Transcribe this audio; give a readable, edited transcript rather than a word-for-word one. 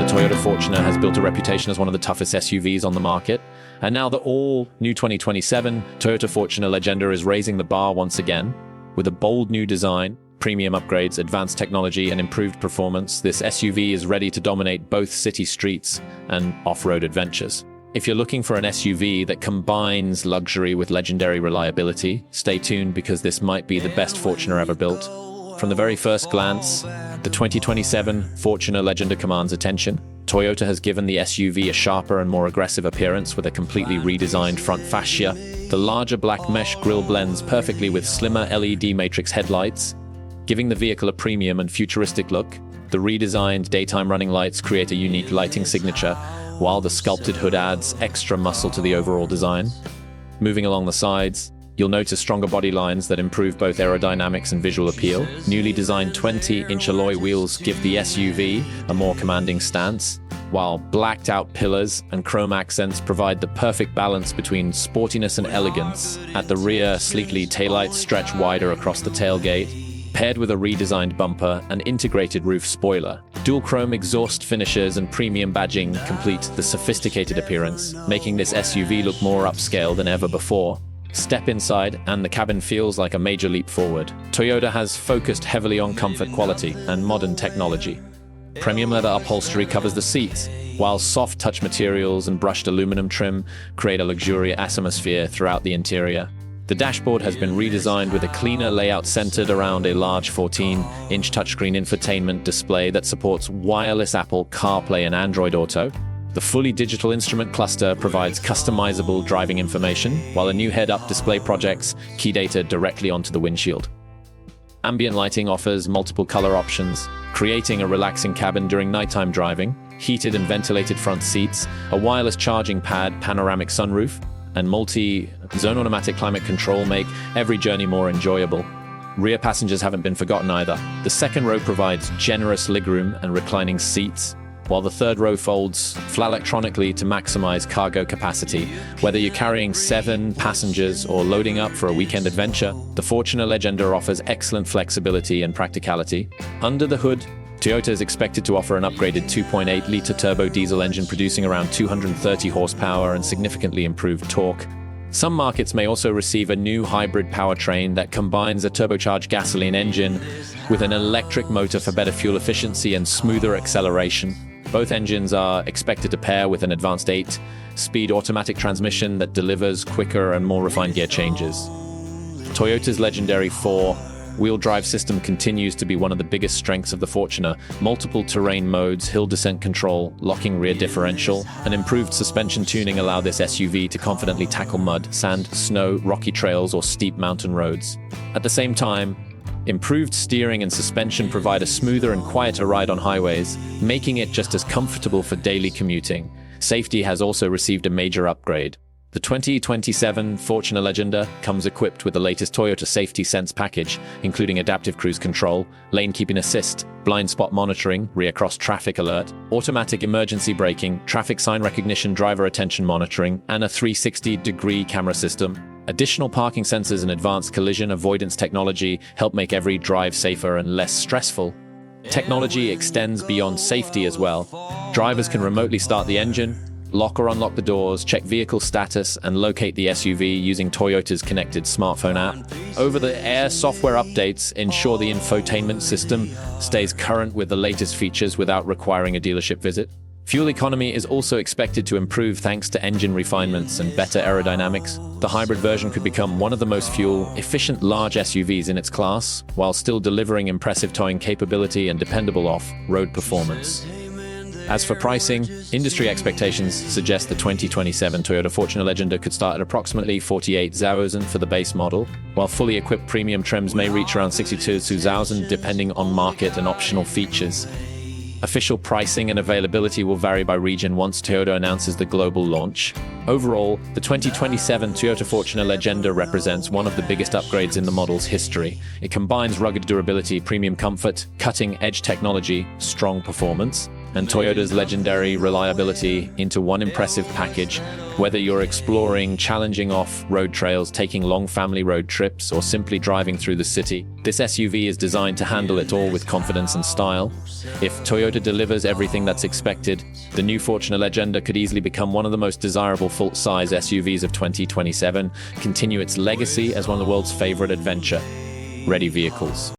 Toyota Fortuner has built a reputation as one of the toughest SUVs on the market. And now the all-new 2027 Toyota Fortuner Legenda is raising the bar once again. With a bold new design, premium upgrades, advanced technology, and improved performance, this SUV is ready to dominate both city streets and off-road adventures. If you're looking for an SUV that combines luxury with legendary reliability, stay tuned because this might be the best Fortuner ever built. From the very first glance, the 2027 Fortuner Legenda commands attention. Toyota has given the SUV a sharper and more aggressive appearance with a completely redesigned front fascia. The larger black mesh grille blends perfectly with slimmer LED matrix headlights, giving the vehicle a premium and futuristic look. The redesigned daytime running lights create a unique lighting signature, while the sculpted hood adds extra muscle to the overall design. Moving along the sides, you'll notice stronger body lines that improve both aerodynamics and visual appeal. Newly designed 20-inch alloy wheels give the SUV a more commanding stance, while blacked-out pillars and chrome accents provide the perfect balance between sportiness and elegance. At the rear, sleekly taillights stretch wider across the tailgate, paired with a redesigned bumper and integrated roof spoiler. Dual chrome exhaust finishes and premium badging complete the sophisticated appearance, making this SUV look more upscale than ever before. Step inside, and the cabin feels like a major leap forward. Toyota has focused heavily on comfort, quality, and modern technology. Premium leather upholstery covers the seats, while soft touch materials and brushed aluminum trim create a luxurious atmosphere throughout the interior. The dashboard has been redesigned with a cleaner layout centered around a large 14-inch touchscreen infotainment display that supports wireless Apple CarPlay and Android Auto. The fully digital instrument cluster provides customizable driving information, while a new head-up display projects key data directly onto the windshield. Ambient lighting offers multiple color options, creating a relaxing cabin during nighttime driving. Heated and ventilated front seats, a wireless charging pad, panoramic sunroof, and multi-zone automatic climate control make every journey more enjoyable. Rear passengers haven't been forgotten either. The second row provides generous legroom and reclining seats, while the third row folds flat electronically to maximize cargo capacity. Whether you're carrying 7 passengers or loading up for a weekend adventure, the Fortuner Legenda offers excellent flexibility and practicality. Under the hood, Toyota is expected to offer an upgraded 2.8-liter turbo diesel engine producing around 230 horsepower and significantly improved torque. Some markets may also receive a new hybrid powertrain that combines a turbocharged gasoline engine with an electric motor for better fuel efficiency and smoother acceleration. Both engines are expected to pair with an advanced 8-speed automatic transmission that delivers quicker and more refined gear changes. Toyota's legendary 4-wheel drive system continues to be one of the biggest strengths of the Fortuner. Multiple terrain modes, hill descent control, locking rear differential, and improved suspension tuning allow this SUV to confidently tackle mud, sand, snow, rocky trails, or steep mountain roads. At the same time, improved steering and suspension provide a smoother and quieter ride on highways, making it just as comfortable for daily commuting. Safety has also received a major upgrade. The 2027 Fortuner Legenda comes equipped with the latest Toyota Safety Sense package, including adaptive cruise control, lane keeping assist, blind spot monitoring, rear cross traffic alert, automatic emergency braking, traffic sign recognition, driver attention monitoring, and a 360-degree camera system. Additional parking sensors and advanced collision avoidance technology help make every drive safer and less stressful. Technology extends beyond safety as well. Drivers can remotely start the engine, lock or unlock the doors, check vehicle status, and locate the SUV using Toyota's connected smartphone app. Over-the-air software updates ensure the infotainment system stays current with the latest features without requiring a dealership visit. Fuel economy is also expected to improve thanks to engine refinements and better aerodynamics. The hybrid version could become one of the most fuel-efficient large SUVs in its class, while still delivering impressive towing capability and dependable off-road performance. As for pricing, industry expectations suggest the 2027 Toyota Fortuner Legenda could start at approximately $48,000 for the base model, while fully equipped premium trims may reach around $62,000 depending on market and optional features. Official pricing and availability will vary by region once Toyota announces the global launch. Overall, the 2027 Toyota Fortuner Legenda represents one of the biggest upgrades in the model's history. It combines rugged durability, premium comfort, cutting-edge technology, strong performance, and Toyota's legendary reliability into one impressive package. Whether you're exploring challenging off-road trails, taking long family road trips, or simply driving through the city, this SUV is designed to handle it all with confidence and style. If Toyota delivers everything that's expected, the new Fortuner Legenda could easily become one of the most desirable full-size SUVs of 2027, continue its legacy as one of the world's favorite adventure-ready vehicles.